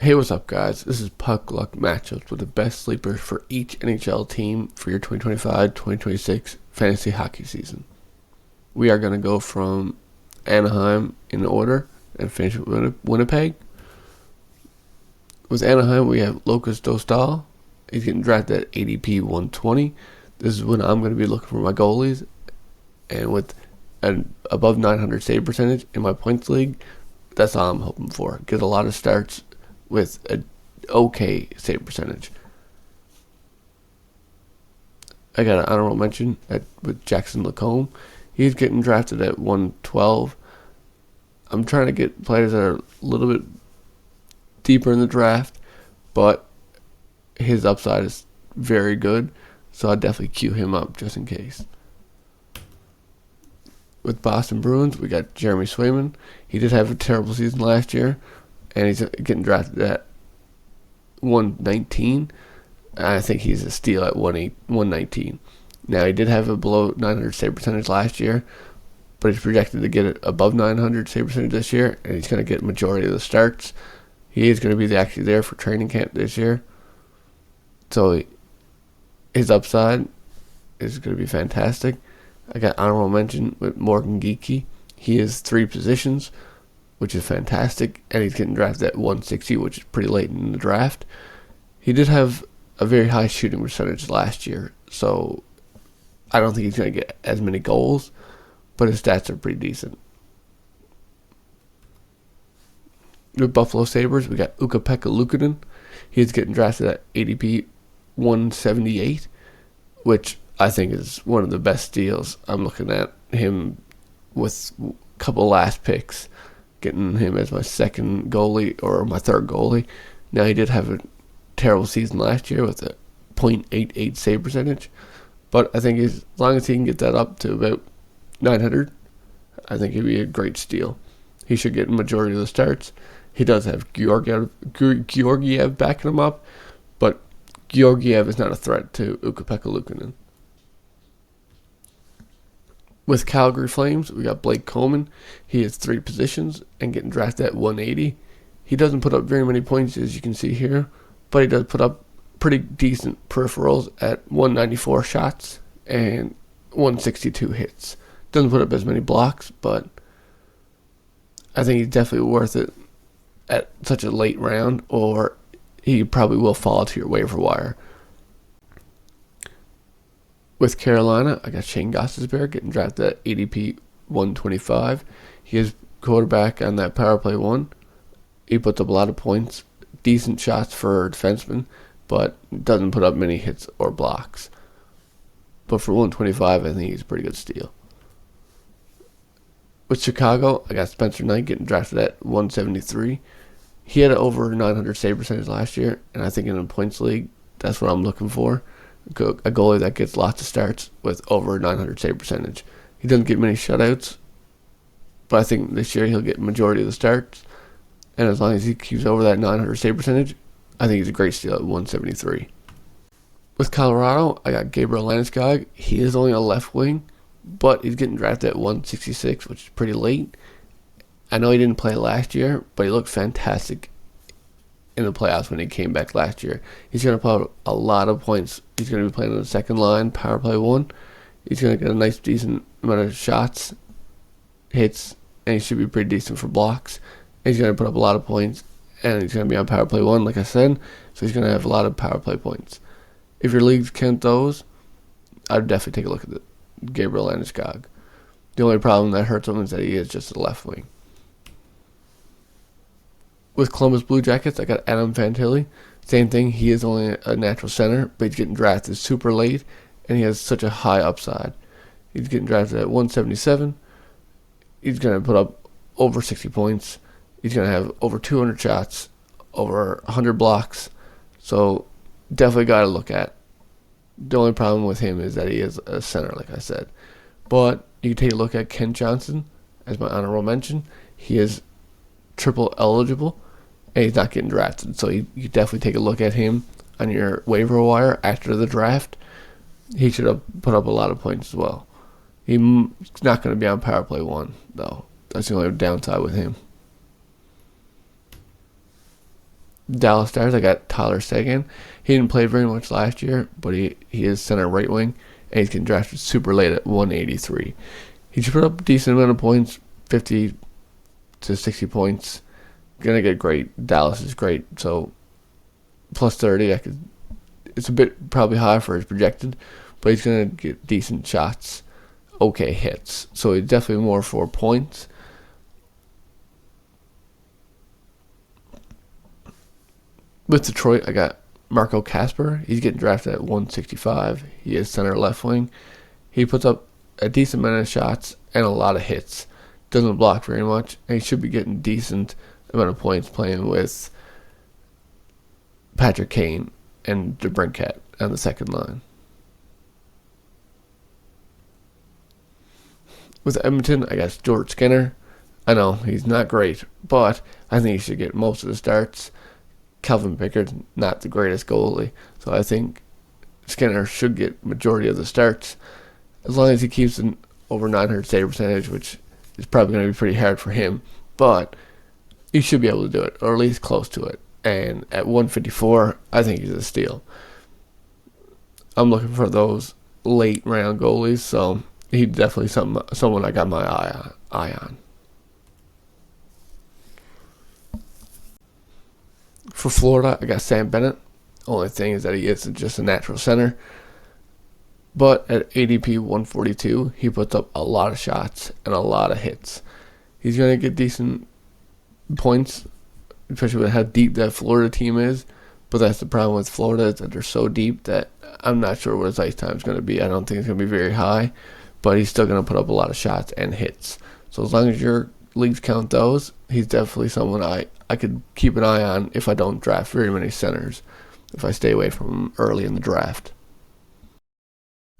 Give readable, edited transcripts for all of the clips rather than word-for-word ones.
Hey, what's up, guys? This is Puck Luck Matchups with the best sleepers for each NHL team for your 2025-2026 fantasy hockey season. We are going to go from Anaheim in order and finish with Winnipeg. With Anaheim, we have Lucas Dostal. He's getting drafted at ADP 120. This is when I'm going to be looking for my goalies. And with an above 900 save percentage in my points league, that's all I'm hoping for. Get a lot of starts with an okay save percentage. I got an honorable mention with Jackson Lacombe. He's getting drafted at 112. I'm trying to get players that are a little bit deeper in the draft, but his upside is very good, so I'd definitely queue him up just in case. With Boston Bruins, we got Jeremy Swayman. He did have a terrible season last year, and he's getting drafted at 119. I think he's a steal at 119. Now, he did have a below 900 save percentage last year, but he's projected to get it above 900 save percentage this year, and he's going to get majority of the starts. He is going to be actually there for training camp this year. So his upside is going to be fantastic. I got honorable mention with Morgan Geekie. He is 3 positions, which is fantastic, and he's getting drafted at 160, which is pretty late in the draft. He did have a very high shooting percentage last year, so I don't think he's going to get as many goals, but his stats are pretty decent. With Buffalo Sabres, we got Ukko-Pekka Luukkonen. He's getting drafted at ADP 178, which I think is one of the best steals. I'm looking at him with a couple last picks, getting him as my second goalie or my third goalie. Now, he did have a terrible season last year with a .88 save percentage, but I think as long as he can get that up to about 900, I think he'd be a great steal. He should get a majority of the starts. He does have Georgiev backing him up, but Georgiev is not a threat to Ukko-Pekka Luukkonen. With Calgary Flames, we got Blake Coleman. He has 3 positions and getting drafted at 180. He doesn't put up very many points, as you can see here, but he does put up pretty decent peripherals at 194 shots and 162 hits. Doesn't put up as many blocks, but I think he's definitely worth it at such a late round, or he probably will fall to your waiver wire. With Carolina, I got Shane Gostisbehere getting drafted at ADP 125. He is quarterback on that power play 1. He puts up a lot of points, decent shots for a defenseman, but doesn't put up many hits or blocks. But for 125, I think he's a pretty good steal. With Chicago, I got Spencer Knight getting drafted at 173. He had an over 900 save percentage last year, and I think in a points league, that's what I'm looking for. A goalie that gets lots of starts with over 900 save percentage. He doesn't get many shutouts, but I think this year he'll get majority of the starts. And as long as he keeps over that 900 save percentage, I think he's a great steal at 173. With Colorado, I got Gabriel Landeskog. He is only a left wing, but he's getting drafted at 166, which is pretty late. I know he didn't play last year, but he looked fantastic in the playoffs when he came back last year. He's going to put up a lot of points. He's going to be playing on the second line, power play 1. He's going to get a nice, decent amount of shots, hits, and he should be pretty decent for blocks. And he's going to put up a lot of points, and he's going to be on power play 1, like I said, so he's going to have a lot of power play points. If your leagues count those, I'd definitely take a look at Gabriel Landeskog. The only problem that hurts him is that he is just a left wing. With Columbus Blue Jackets, I got Adam Fantilli. Same thing, he is only a natural center, but he's getting drafted super late, and he has such a high upside. He's getting drafted at 177. He's going to put up over 60 points. He's going to have over 200 shots, over 100 blocks. So definitely got to look at. The only problem with him is that he is a center, like I said. But you can take a look at Ken Johnson as my honorable mention. He is triple eligible, and he's not getting drafted. So you definitely take a look at him on your waiver wire after the draft. He should have put up a lot of points as well. He's not going to be on power play 1, though. That's the only downside with him. Dallas Stars, I got Tyler Seguin. He didn't play very much last year, but he is center right wing, and he's getting drafted super late at 183. He should put up a decent amount of points, 50 to 60 points. Gonna get great. Dallas is great, so plus 30. It's a bit probably high for his projected, but he's gonna get decent shots, okay hits. So he's definitely more for points. With Detroit, I got Marco Kasper. He's getting drafted at 165. He is center left wing. He puts up a decent amount of shots and a lot of hits. Doesn't block very much, and he should be getting decent amount of points playing with Patrick Kane and DeBrincat on the second line. With Edmonton, I got George Skinner. I know he's not great, but I think he should get most of the starts. Calvin Pickard's not the greatest goalie, so I think Skinner should get majority of the starts as long as he keeps an over 900 save percentage, which is probably going to be pretty hard for him, but he should be able to do it, or at least close to it. And at 154, I think he's a steal. I'm looking for those late round goalies, so he's definitely someone I got my eye on. For Florida, I got Sam Bennett. Only thing is that he isn't just a natural center. But at ADP 142, he puts up a lot of shots and a lot of hits. He's going to get decent points, especially with how deep that Florida team is. But that's the problem with Florida, is that they're so deep that I'm not sure what his ice time is going to be. I don't think it's going to be very high, but he's still going to put up a lot of shots and hits. So as long as your leagues count those, he's definitely someone I could keep an eye on if I don't draft very many centers, if I stay away from him early in the draft.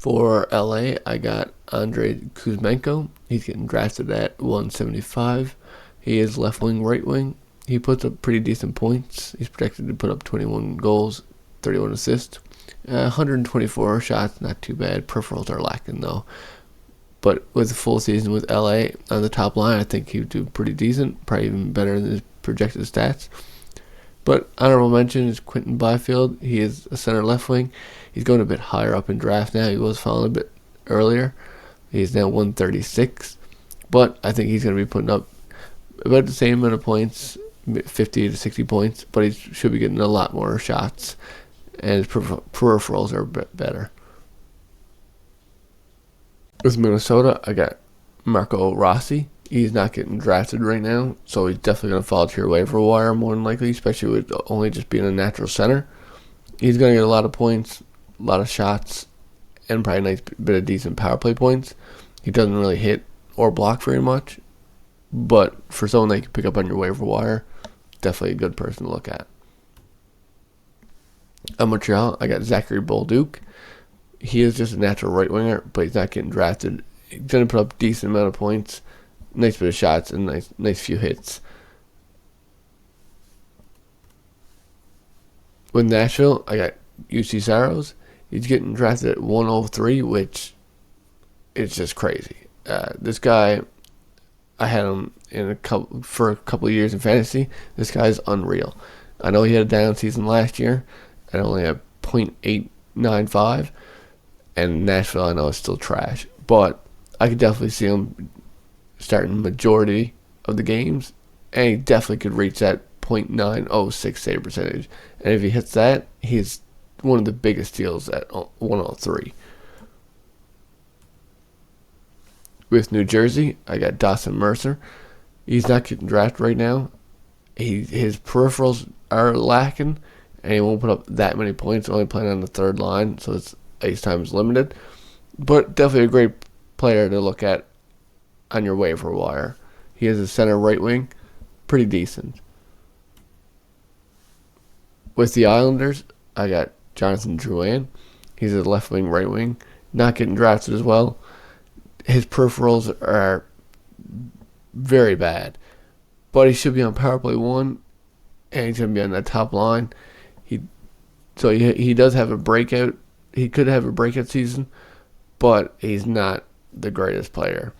For LA, I got Andrei Kuzmenko. He's getting drafted at 175. He is left wing, right wing. He puts up pretty decent points. He's projected to put up 21 goals, 31 assists, 124 shots, not too bad. Peripherals are lacking though. But with a full season with LA on the top line, I think he would do pretty decent, probably even better than his projected stats. But honorable mention is Quentin Byfield. He is a center left wing. He's going a bit higher up in draft now. He was falling a bit earlier. He's now 136. But I think he's going to be putting up about the same amount of points, 50 to 60 points, but he should be getting a lot more shots, and his peripherals are a bit better. With Minnesota, I got Marco Rossi. He's not getting drafted right now, so he's definitely going to fall to your waiver wire more than likely, especially with only just being a natural center. He's going to get a lot of points, a lot of shots, and probably a nice bit of decent power play points. He doesn't really hit or block very much, but for someone that you can pick up on your waiver wire, definitely a good person to look at. On Montreal, I got Zachary Bolduc. He is just a natural right winger, but he's not getting drafted. He's going to put up a decent amount of points, nice bit of shots, and nice few hits. With Nashville, I got UC Saros. He's getting drafted at 103, which is just crazy. This guy, I had him for a couple of years in fantasy. This guy's unreal. I know he had a down season last year and only had .895, and Nashville I know is still trash, but I could definitely see him starting majority of the games, and he definitely could reach that .906 save percentage. And if he hits that, he's one of the biggest steals at 103. With New Jersey, I got Dawson Mercer. He's not getting drafted right now. His peripherals are lacking, and he won't put up that many points, only playing on the third line, so his ice time is limited. But definitely a great player to look at on your waiver wire. He is a center right wing, pretty decent. With the Islanders, I got Jonathan Drouin. He's a left wing, right wing, not getting drafted as well. His peripherals are very bad, but he should be on power play 1, and he's going to be on that top line. He does have a breakout. He could have a breakout season, but he's not the greatest player.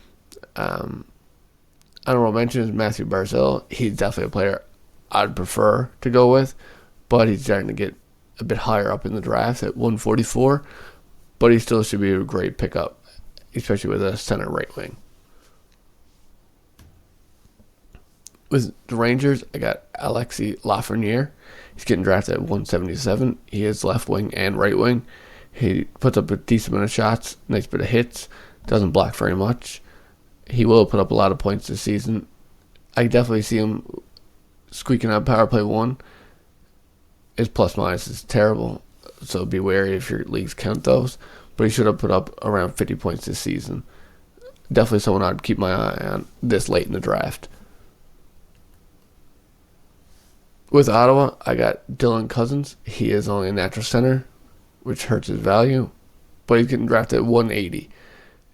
Honorable mention is Matthew Barzal. He's definitely a player I'd prefer to go with, but he's starting to get a bit higher up in the draft at 144. But he still should be a great pickup, especially with a center right wing. With the Rangers, I got Alexis Lafreniere. He's getting drafted at 177. He is left wing and right wing. He puts up a decent amount of shots, nice bit of hits, doesn't block very much. He will put up a lot of points this season. I definitely see him squeaking out power play 1. His plus minus is terrible, so be wary if your leagues count those. But he should have put up around 50 points this season. Definitely someone I'd keep my eye on this late in the draft. With Ottawa, I got Dylan Cousins. He is only a natural center, which hurts his value, but he's getting drafted at 180.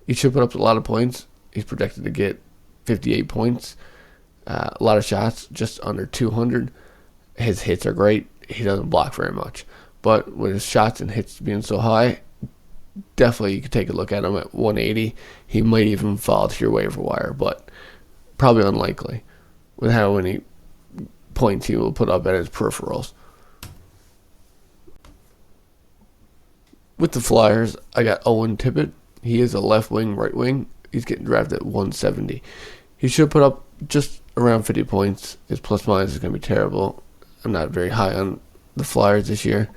He should put up a lot of points. He's projected to get 58 points. A lot of shots, just under 200. His hits are great. He doesn't block very much. But with his shots and hits being so high, definitely you could take a look at him at 180. He might even fall to your waiver wire, but probably unlikely with how many points he will put up at his peripherals. With the Flyers, I got Owen Tippett. He is a left wing, right wing. He's getting drafted at 170. He should put up just around 50 points. His plus minus is going to be terrible. I'm not very high on the Flyers this year,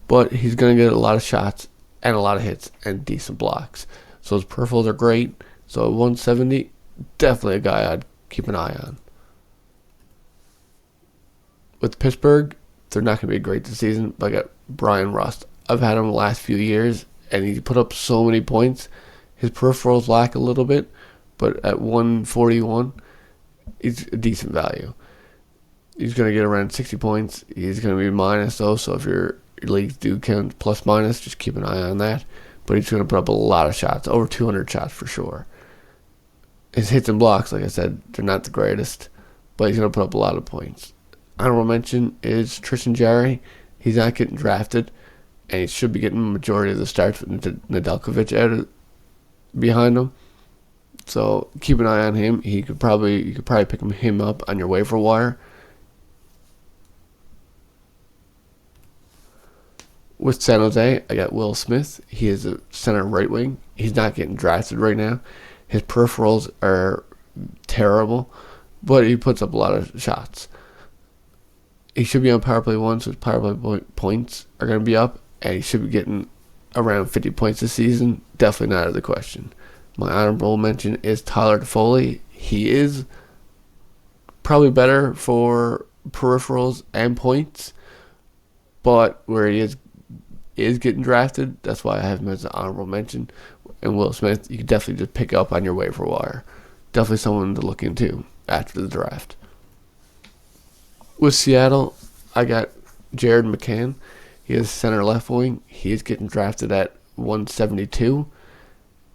but he's going to get a lot of shots and a lot of hits and decent blocks. So his peripherals are great. So at 170, definitely a guy I'd keep an eye on. With Pittsburgh, they're not going to be great this season, but I got Brian Rust. I've had him the last few years, and he put up so many points. His peripherals lack a little bit, but at 141, he's a decent value. He's going to get around 60 points. He's going to be minus, though, so if your leagues do count plus minus, just keep an eye on that. But he's going to put up a lot of shots, over 200 shots for sure. His hits and blocks, like I said, they're not the greatest, but he's going to put up a lot of points. Honorable mention is Tristan Jarry. He's not getting drafted, and he should be getting the majority of the starts with Nedeljkovic out behind him. So keep an eye on him. You could probably pick him up on your waiver wire. With San Jose, I got Will Smith. He is a center right wing. He's not getting drafted right now. His peripherals are terrible, but he puts up a lot of shots. He should be on power play 1, so his power play points are going to be up, and he should be getting around 50 points this season. Definitely not out of the question. My honorable mention is Tyler Toffoli. He is probably better for peripherals and points, but where he is getting drafted, that's why I have him as an honorable mention. And Will Smith, you can definitely just pick up on your waiver wire. Definitely someone to look into after the draft. With Seattle, I got Jared McCann. He is center left wing. He is getting drafted at 172.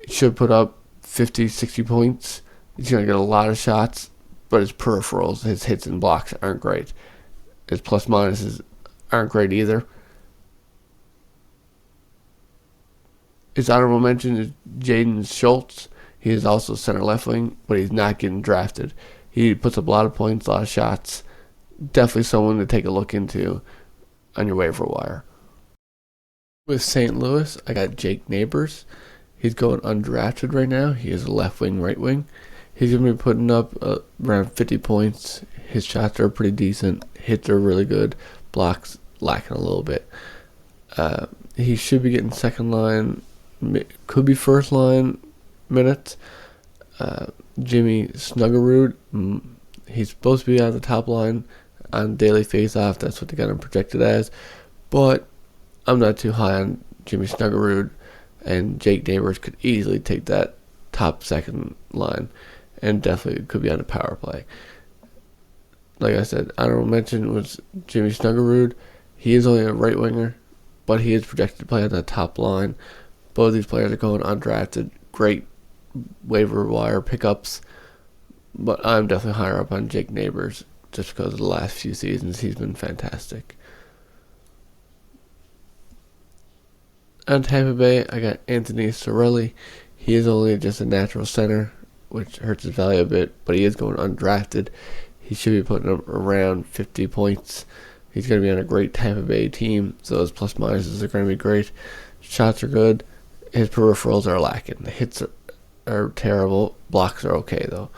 He should put up 50, 60 points. He's going to get a lot of shots, but his peripherals, his hits and blocks aren't great. His plus minuses aren't great either. His honorable mention is Jaden Schultz. He is also center left wing, but he's not getting drafted. He puts up a lot of points, a lot of shots. Definitely someone to take a look into on your waiver wire. With St. Louis, I got Jake Neighbors. He's going undrafted right now. He is a left wing, right wing. He's going to be putting up around 50 points. His shots are pretty decent. Hits are really good. Blocks lacking a little bit. He should be getting second line, could be first line minutes. Jimmy Snuggerud, he's supposed to be on the top line on daily faceoff. That's what they got him projected as. But I'm not too high on Jimmy Snuggerud, and Jake Neighbors could easily take that top second line and definitely could be on the power play. Like I said, honorable mention was Jimmy Snuggerud. He is only a right winger, but he is projected to play on the top line. Both of these players are going undrafted. Great waiver wire pickups, but I'm definitely higher up on Jake Neighbors just because of the last few seasons. He's been fantastic. On Tampa Bay, I got Anthony Cirelli. He is only just a natural center, which hurts his value a bit, but he is going undrafted. He should be putting up around 50 points. He's going to be on a great Tampa Bay team, so his plus minuses are going to be great. Shots are good. His peripherals are lacking. The hits are terrible. Blocks are okay, though.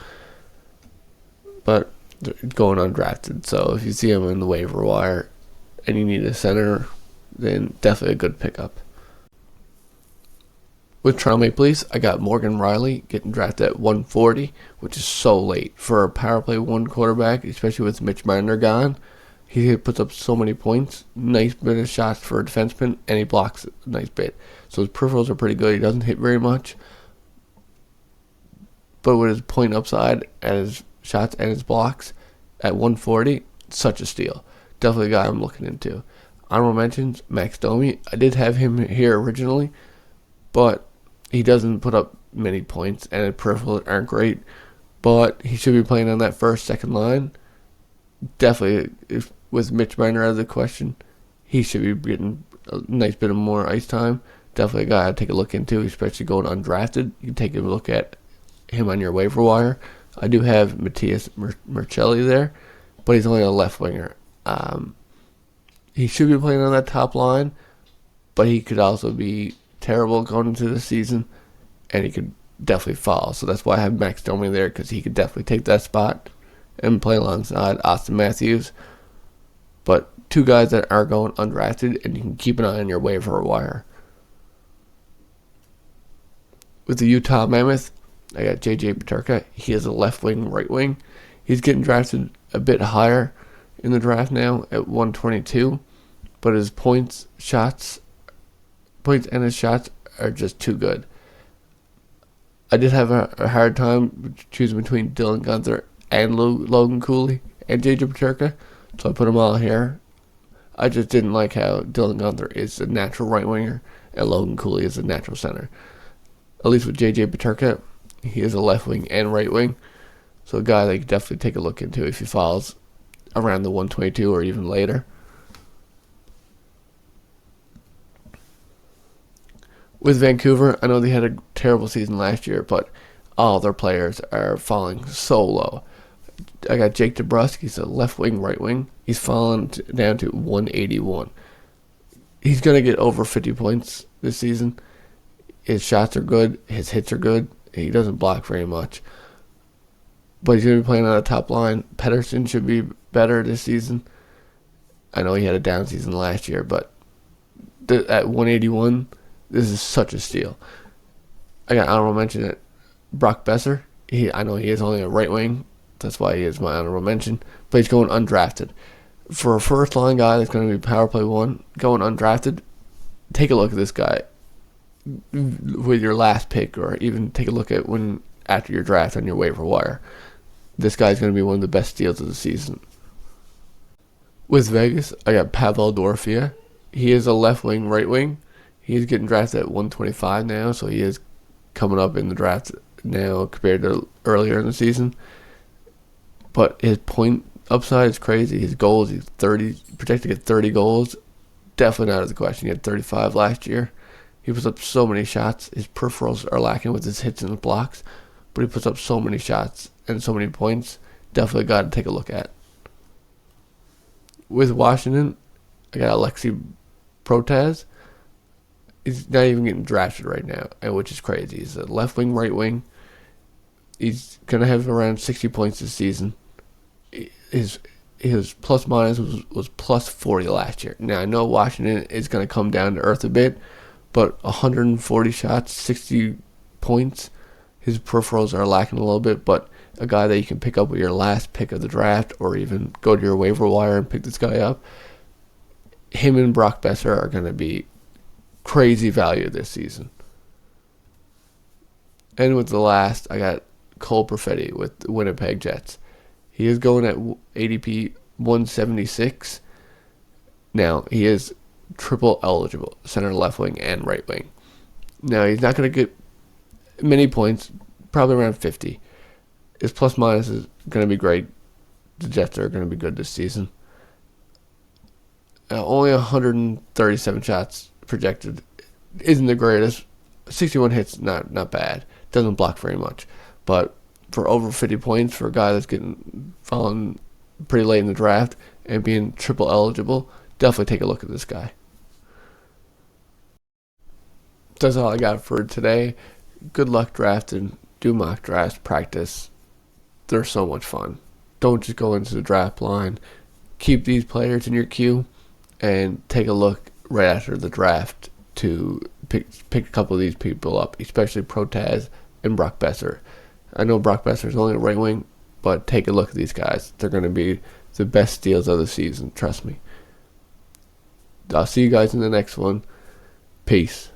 But they're going undrafted, so if you see him in the waiver wire and you need a center, then definitely a good pickup. With Toronto Maple Leafs, I got Morgan Rielly getting drafted at 140, which is so late for a power play one quarterback, especially with Mitch Marner gone. He puts up so many points, nice bit of shots for a defenseman, and he blocks a nice bit. So his peripherals are pretty good. He doesn't hit very much, but with his point upside and his shots and his blocks at 140, such a steal. Definitely a guy I'm looking into. Honorable mentions, Max Domi. I did have him here originally, but he doesn't put up many points, and his peripherals aren't great. But he should be playing on that first, second line. Definitely, with Mitch Marner out of the question, he should be getting a nice bit of more ice time. Definitely a guy I'd take a look into, especially going undrafted. You can take a look at him on your waiver wire. I do have Matthias Mercelli there, but he's only a left winger. He should be playing on that top line, but he could also be terrible going into the season, and he could definitely fall. So that's why I have Max Domi there, because he could definitely take that spot and play alongside Austin Matthews. But two guys that are going undrafted, and you can keep an eye on your waiver wire. With the Utah Mammoth, I got J.J. Peterka. He is a left wing, right wing. He's getting drafted a bit higher in the draft now at 122, but his points and his shots are just too good. I did have a hard time choosing between Dylan Guenther and Logan Cooley and J.J. Peterka, so I put them all here. I just didn't like how Dylan Guenther is a natural right winger and Logan Cooley is a natural center. At least with J.J. Peterka, he is a left wing and right wing, so a guy that you can definitely take a look into if he falls around the 122 or even later. With Vancouver, I know they had a terrible season last year, but all their players are falling so low. I got Jake DeBrusk. He's a left wing, right wing. He's fallen down to 181. He's going to get over 50 points this season. His shots are good. His hits are good. He doesn't block very much. But he's going to be playing on the top line. Pettersson should be better this season. I know he had a down season last year, but at 181, this is such a steal. I got honorable mention at Brock Besser. I know he is only a right wing. That's why he is my honorable mention. But he's going undrafted. For a first line guy that's going to be power play one, going undrafted, take a look at this guy with your last pick, or even take a look at when after your draft on your waiver wire. This guy's going to be one of the best steals of the season. With Vegas, I got Pavel Dorfia. He is a left wing, right wing. He's getting drafted at 125 now, so he is coming up in the draft now compared to earlier in the season. But his point upside is crazy. His goals, he's projected to get 30 goals. Definitely not out of the question. He had 35 last year. He puts up so many shots. His peripherals are lacking with his hits and his blocks, but he puts up so many shots and so many points. Definitely got to take a look at. With Washington, I got Alexei Protas. He's not even getting drafted right now, which is crazy. He's a left wing, right wing. He's going to have around 60 points this season. His plus minus was plus 40 last year. Now, I know Washington is going to come down to earth a bit, but 140 shots, 60 points, his peripherals are lacking a little bit, but a guy that you can pick up with your last pick of the draft or even go to your waiver wire and pick this guy up, him and Brock Besser are going to be crazy value this season. And with the last, I got Cole Perfetti with the Winnipeg Jets. He is going at ADP 176. Now, he is triple eligible, center, left wing, and right wing. Now, he's not going to get many points, probably around 50. His plus minus is going to be great. The Jets are going to be good this season. Only 137 shots projected. Isn't the greatest. 61 hits, not bad. Doesn't block very much. But for over 50 points for a guy that's falling pretty late in the draft, and being triple eligible, definitely take a look at this guy. That's all I got for today. Good luck drafting. Do mock drafts, practice. They're so much fun. Don't just go into the draft blind. Keep these players in your queue and take a look right after the draft to pick a couple of these people up, especially Protaz and Brock Besser. I know Brock Besser is only a right wing, but take a look at these guys. They're going to be the best steals of the season, trust me. I'll see you guys in the next one. Peace.